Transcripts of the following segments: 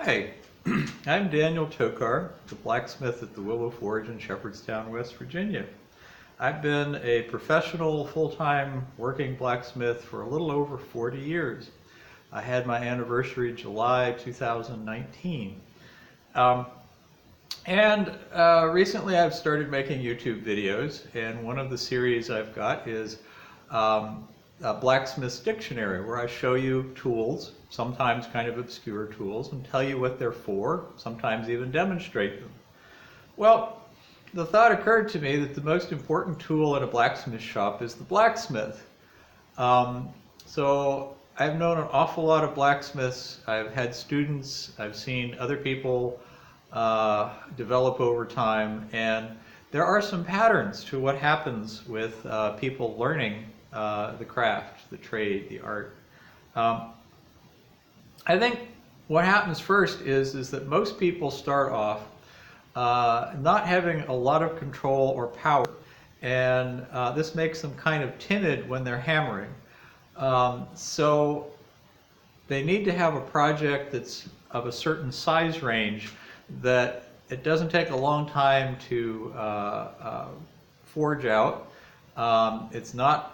Hi, I'm Daniel Tokar, the blacksmith at the Willow Forge in Shepherdstown, West Virginia. I've been a professional, full-time working blacksmith for a little over 40 years. I had my anniversary July 2019. Recently I've started making YouTube videos, and one of the series I've got is a Blacksmith's Dictionary, where I show you tools, sometimes kind of obscure tools, and tell you what they're for, sometimes even demonstrate them. Well, the thought occurred to me that the most important tool in a blacksmith shop is the blacksmith. So I've known an awful lot of blacksmiths. I've had students, I've seen other people develop over time, and there are some patterns to what happens with people learning the craft, the trade, the art. I think what happens first is that most people start off not having a lot of control or power, and this makes them kind of timid when they're hammering. So they need to have a project that's of a certain size range that it doesn't take a long time to forge out. It's not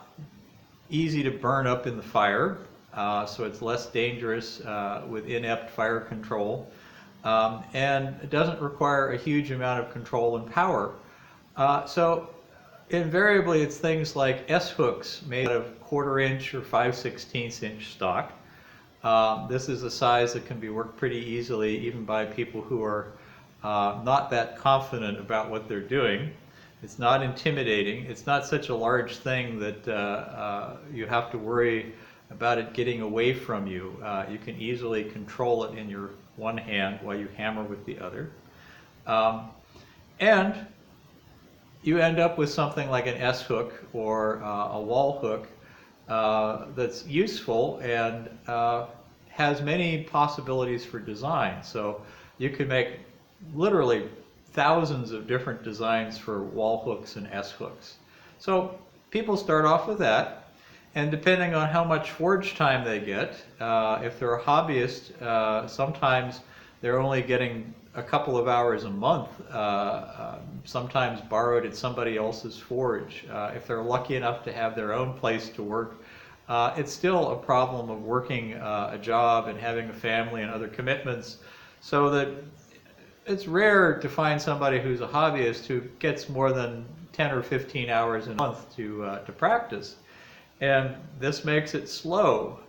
easy to burn up in the fire, so it's less dangerous with inept fire control. And it doesn't require a huge amount of control and power. So invariably it's things like S-hooks made out of 1/4 inch or 5/16 inch stock. This is a size that can be worked pretty easily even by people who are not that confident about what they're doing. It's not intimidating. It's not such a large thing that you have to worry about it getting away from you. You can easily control it in your one hand while you hammer with the other. And you end up with something like an S-hook or a wall hook that's useful and has many possibilities for design. So you can make literally thousands of different designs for wall hooks and S-hooks. So people start off with that, and depending on how much forge time they get, if they're a hobbyist, sometimes they're only getting a couple of hours a month, sometimes borrowed at somebody else's forge. If they're lucky enough to have their own place to work, it's still a problem of working a job and having a family and other commitments, so that it's rare to find somebody who's a hobbyist who gets more than 10 or 15 hours a month to practice. And this makes it slow.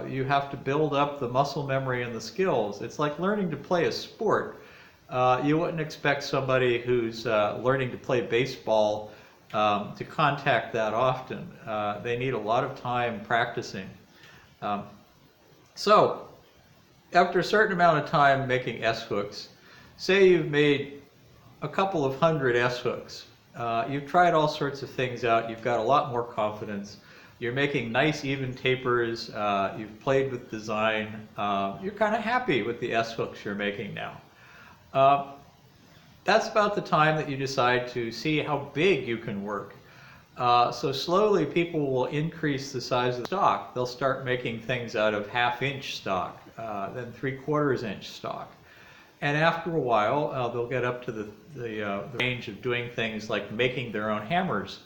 You have to build up the muscle memory and the skills. It's like learning to play a sport. You wouldn't expect somebody who's learning to play baseball to contact that often. They need a lot of time practicing. So after a certain amount of time making S-hooks, say you've made a couple of hundred S-hooks. You've tried all sorts of things out. You've got a lot more confidence. You're making nice even tapers. You've played with design. You're kind of happy with the S-hooks you're making now. That's about the time that you decide to see how big you can work. So slowly people will increase the size of the stock. They'll start making things out of 1/2 inch stock, then 3/4 inch stock. And after a while, they'll get up to the range of doing things like making their own hammers.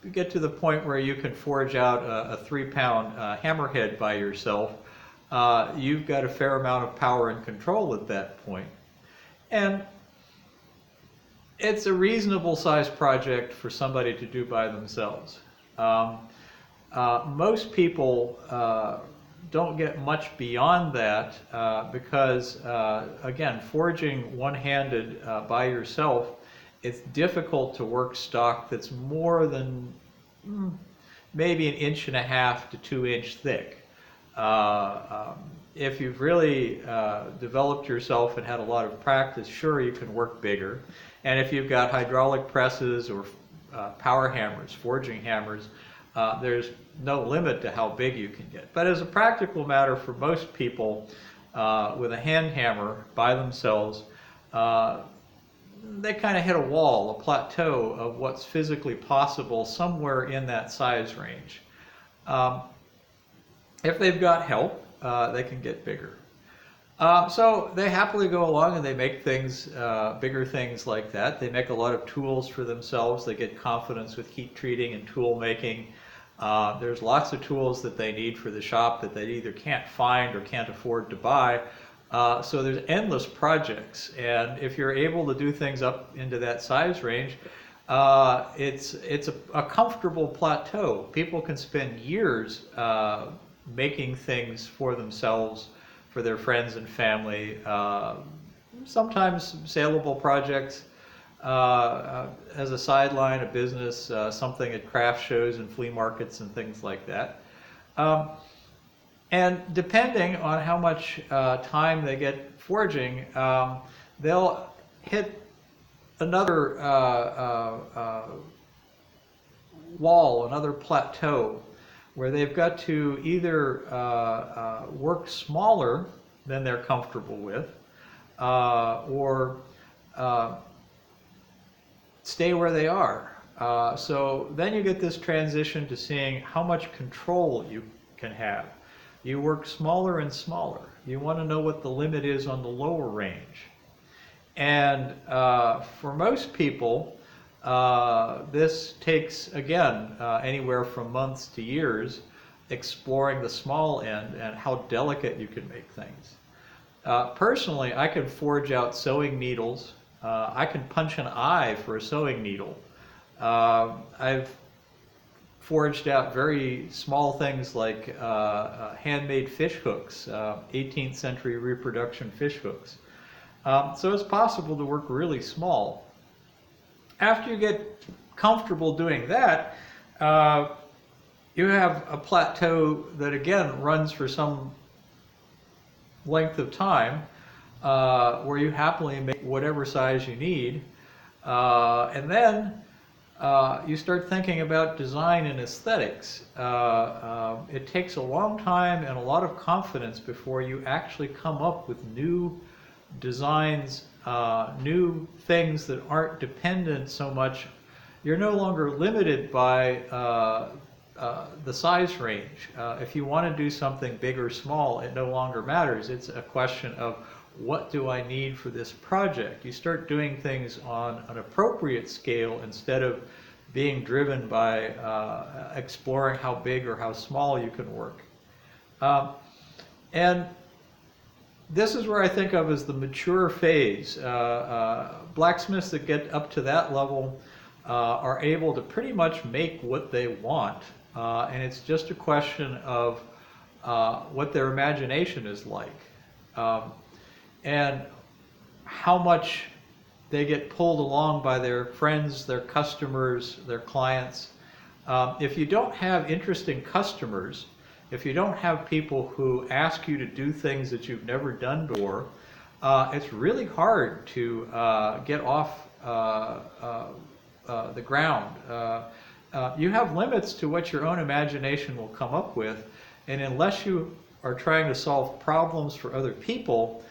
You get to the point where you can forge out a 3-pound hammerhead by yourself. You've got a fair amount of power and control at that point. And it's a reasonable sized project for somebody to do by themselves. Most people don't get much beyond that because, again, forging one-handed by yourself, it's difficult to work stock that's more than maybe 1.5 to 2 inch thick. If you've really developed yourself and had a lot of practice, sure, you can work bigger. And if you've got hydraulic presses or power hammers, forging hammers, there's no limit to how big you can get. But as a practical matter, for most people with a hand hammer by themselves, they kind of hit a wall, a plateau of what's physically possible somewhere in that size range. If they've got help, they can get bigger. So they happily go along and they make things, bigger things like that. They make a lot of tools for themselves. They get confidence with heat treating and tool making. There's lots of tools that they need for the shop that they either can't find or can't afford to buy. So there's endless projects, and if you're able to do things up into that size range, it's a comfortable plateau. People can spend years making things for themselves, for their friends and family, sometimes saleable projects, as a sideline, a business, something at craft shows and flea markets and things like that. And depending on how much time they get forging, they'll hit another wall, another plateau, where they've got to either work smaller than they're comfortable with, or stay where they are. So then you get this transition to seeing how much control you can have. You work smaller and smaller. You want to know what the limit is on the lower range. And for most people, this takes, again, anywhere from months to years, exploring the small end and how delicate you can make things. Personally, I can forge out sewing needles. I can punch an eye for a sewing needle. I've forged out very small things like handmade fish hooks, 18th century reproduction fish hooks. So it's possible to work really small. After you get comfortable doing that, you have a plateau that again runs for some length of time, where you happily make whatever size you need, and then you start thinking about design and aesthetics. It takes a long time and a lot of confidence before you actually come up with new designs, new things that aren't dependent so much. You're no longer limited by the size range. If you want to do something big or small, it no longer matters. It's a question of, what do I need for this project? You start doing things on an appropriate scale instead of being driven by exploring how big or how small you can work. And this is where I think of as the mature phase. Blacksmiths that get up to that level are able to pretty much make what they want, and it's just a question of what their imagination is like. And how much they get pulled along by their friends, their customers, their clients. If you don't have interesting customers, if you don't have people who ask you to do things that you've never done before, it's really hard to get off the ground. You have limits to what your own imagination will come up with, and unless you are trying to solve problems for other people,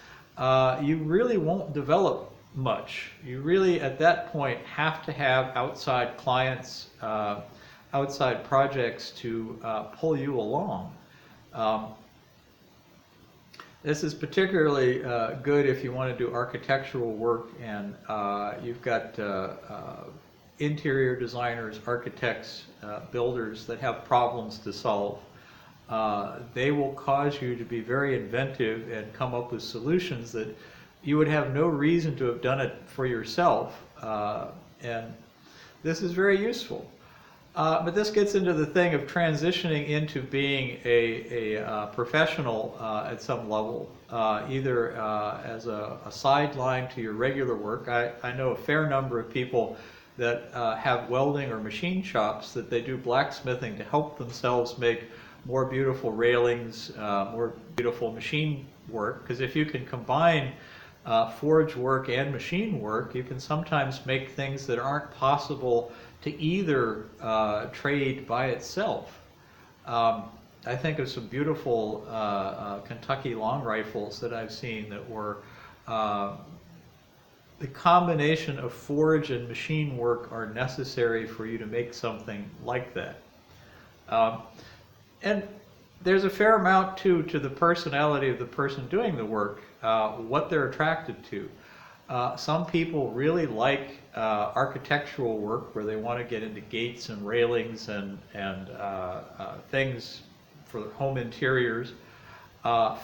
you really won't develop much. You really, at that point, have to have outside clients, outside projects to pull you along. This is particularly good if you want to do architectural work and you've got interior designers, architects, builders that have problems to solve. They will cause you to be very inventive and come up with solutions that you would have no reason to have done it for yourself. And this is very useful. But this gets into the thing of transitioning into being a professional at some level, either as a sideline to your regular work. I know a fair number of people that have welding or machine shops that they do blacksmithing to help themselves make more beautiful railings, more beautiful machine work, because if you can combine forge work and machine work, you can sometimes make things that aren't possible to either trade by itself. I think of some beautiful Kentucky long rifles that I've seen that were the combination of forge and machine work are necessary for you to make something like that. And there's a fair amount to the personality of the person doing the work, what they're attracted to. Some people really like architectural work where they want to get into gates and railings and things for home interiors,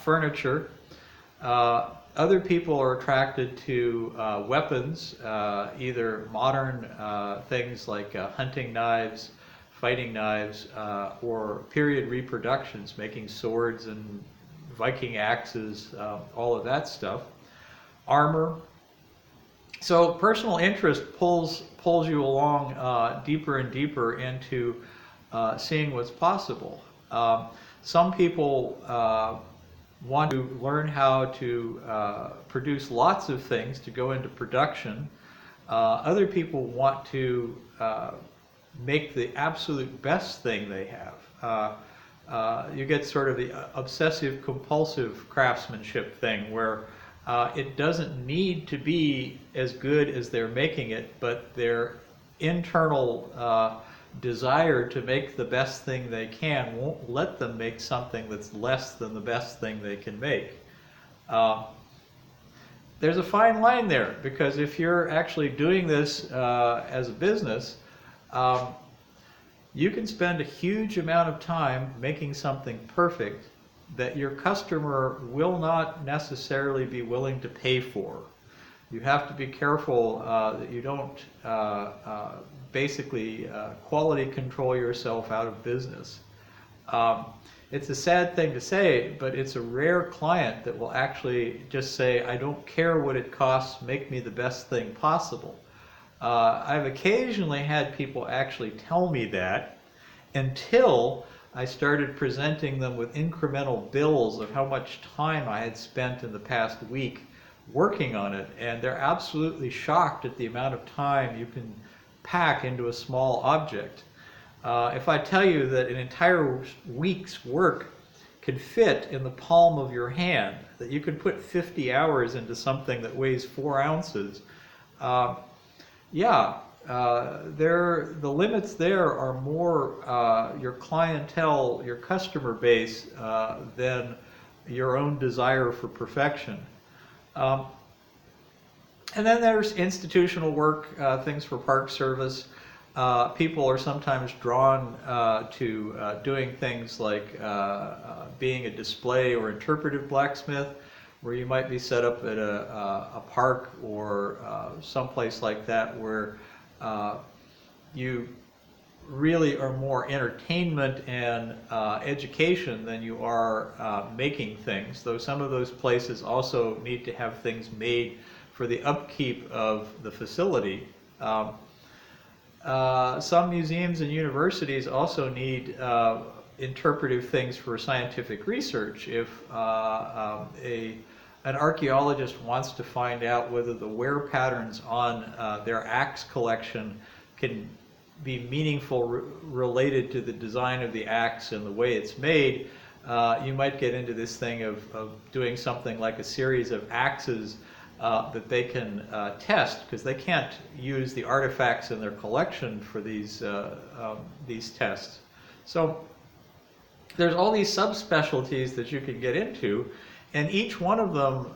furniture. Other people are attracted to weapons, either modern things like hunting knives, fighting knives, or period reproductions, making swords and Viking axes, all of that stuff. Armor. So personal interest pulls you along deeper and deeper into seeing what's possible. Some people want to learn how to produce lots of things to go into production. Other people want to make the absolute best thing they have. You get sort of the obsessive compulsive craftsmanship thing where it doesn't need to be as good as they're making it, but their internal desire to make the best thing they can won't let them make something that's less than the best thing they can make. There's a fine line there, because if you're actually doing this as a business, you can spend a huge amount of time making something perfect that your customer will not necessarily be willing to pay for. You have to be careful that you don't basically quality control yourself out of business. It's a sad thing to say, but it's a rare client that will actually just say, I don't care what it costs, make me the best thing possible. I've occasionally had people actually tell me that, until I started presenting them with incremental bills of how much time I had spent in the past week working on it, and they're absolutely shocked at the amount of time you can pack into a small object. If I tell you that an entire week's work could fit in the palm of your hand, that you could put 50 hours into something that weighs 4 ounces, the limits there are more your clientele, your customer base, than your own desire for perfection. And then there's institutional work, things for Park Service. People are sometimes drawn to doing things like being a display or interpretive blacksmith, where you might be set up at a park or someplace like that where you really are more entertainment and education than you are making things, though some of those places also need to have things made for the upkeep of the facility. Some museums and universities also need interpretive things for scientific research. If an archaeologist wants to find out whether the wear patterns on their axe collection can be meaningful related to the design of the axe and the way it's made, you might get into this thing of doing something like a series of axes that they can test, because they can't use the artifacts in their collection for these tests. So there's all these subspecialties that you can get into, and each one of them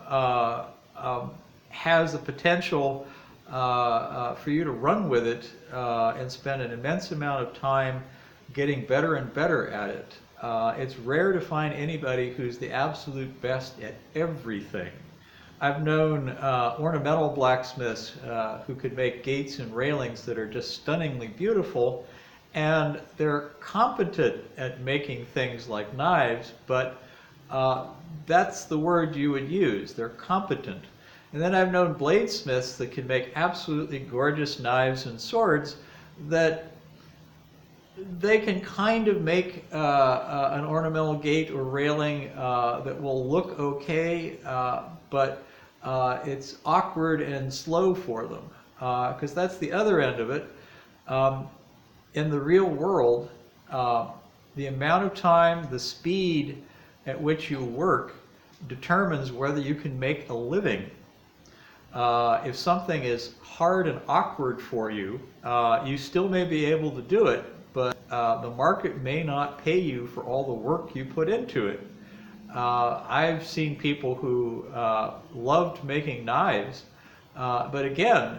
has the potential for you to run with it and spend an immense amount of time getting better and better at it. It's rare to find anybody who's the absolute best at everything. I've known ornamental blacksmiths who could make gates and railings that are just stunningly beautiful, and they're competent at making things like knives, but that's the word you would use. They're competent. And then I've known bladesmiths that can make absolutely gorgeous knives and swords that they can kind of make an ornamental gate or railing that will look okay, but it's awkward and slow for them, because that's the other end of it. In the real world, the amount of time, the speed at which you work determines whether you can make a living. If something is hard and awkward for you, you still may be able to do it, but the market may not pay you for all the work you put into it. I've seen people who loved making knives, but again,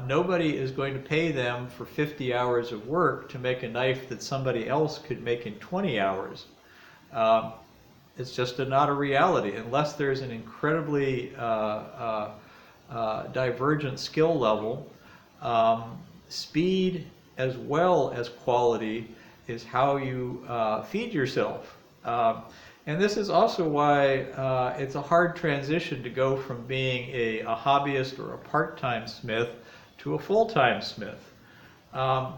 nobody is going to pay them for 50 hours of work to make a knife that somebody else could make in 20 hours. It's just not a reality unless there's an incredibly divergent skill level. Speed as well as quality is how you feed yourself. And this is also why it's a hard transition to go from being a hobbyist or a part-time smith to a full-time smith. I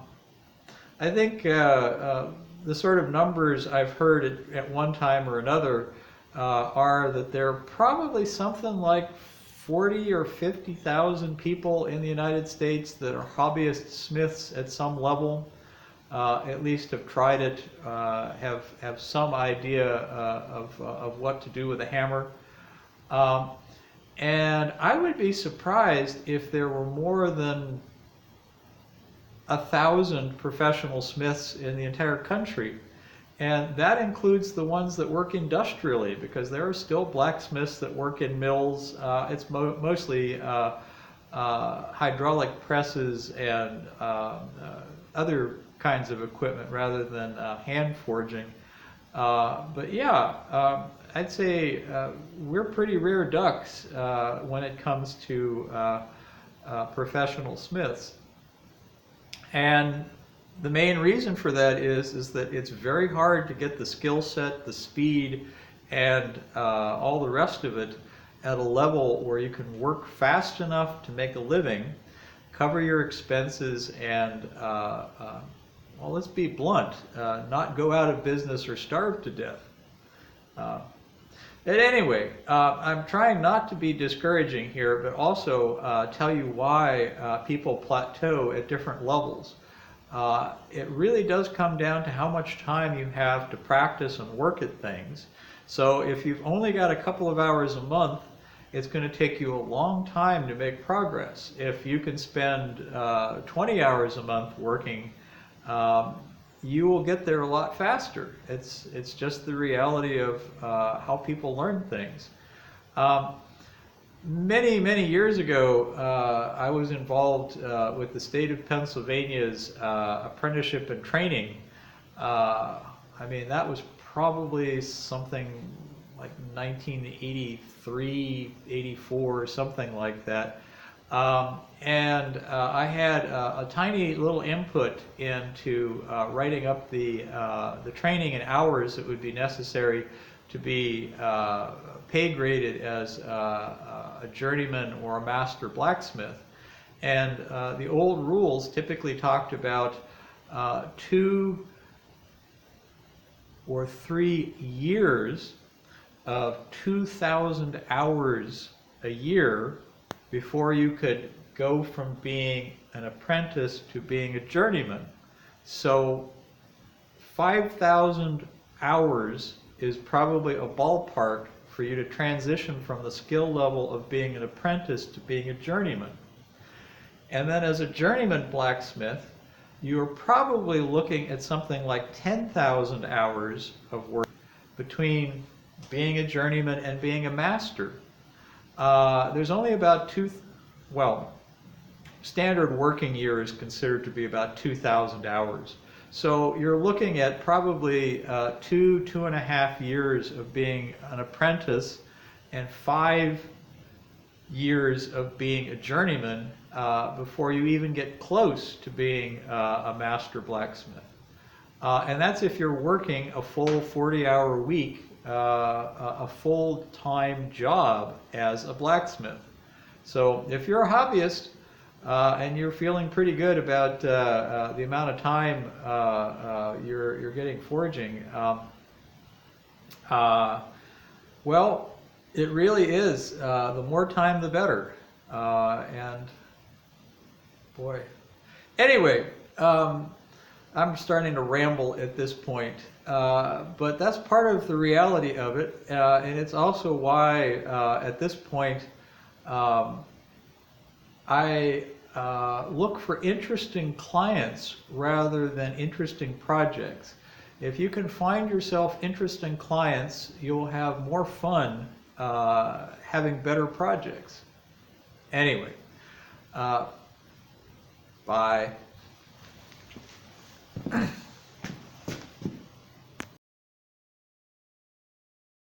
think the sort of numbers I've heard at one time or another are that there are probably something like 40 or 50,000 people in the United States that are hobbyist smiths at some level. At least have tried it, have some idea of what to do with a hammer. And I would be surprised if there were more than 1,000 professional smiths in the entire country. And that includes the ones that work industrially, because there are still blacksmiths that work in mills. It's mostly hydraulic presses and other kinds of equipment rather than hand forging. But yeah, I'd say we're pretty rare ducks when it comes to professional smiths. And the main reason for that is that it's very hard to get the skill set, the speed, and all the rest of it at a level where you can work fast enough to make a living, cover your expenses, and well, let's be blunt, not go out of business or starve to death. Anyway, I'm trying not to be discouraging here, but also tell you why people plateau at different levels. It really does come down to how much time you have to practice and work at things. So if you've only got a couple of hours a month, it's going to take you a long time to make progress. If you can spend 20 hours a month working, you will get there a lot faster. It's just the reality of how people learn things. Many years ago, I was involved with the state of Pennsylvania's apprenticeship and training. I mean, that was probably something like 1983, 84, something like that. And I had a tiny little input into writing up the training and hours that would be necessary to be pay graded as a journeyman or a master blacksmith. And the old rules typically talked about 2 or 3 years of 2,000 hours a year before you could go from being an apprentice to being a journeyman. So 5,000 hours is probably a ballpark for you to transition from the skill level of being an apprentice to being a journeyman. And then as a journeyman blacksmith, you're probably looking at something like 10,000 hours of work between being a journeyman and being a master. There's only about standard working year is considered to be about 2,000 hours. So you're looking at probably 2.5 years of being an apprentice and 5 years of being a journeyman before you even get close to being a master blacksmith. And that's if you're working a full 40-hour week, a full-time job as a blacksmith. So if you're a hobbyist and you're feeling pretty good about the amount of time you're getting forging, well, it really is. The more time, the better. And boy, anyway, I'm starting to ramble at this point, but that's part of the reality of it, and it's also why at this point I look for interesting clients rather than interesting projects. If you can find yourself interesting clients, you'll have more fun having better projects. Anyway, bye.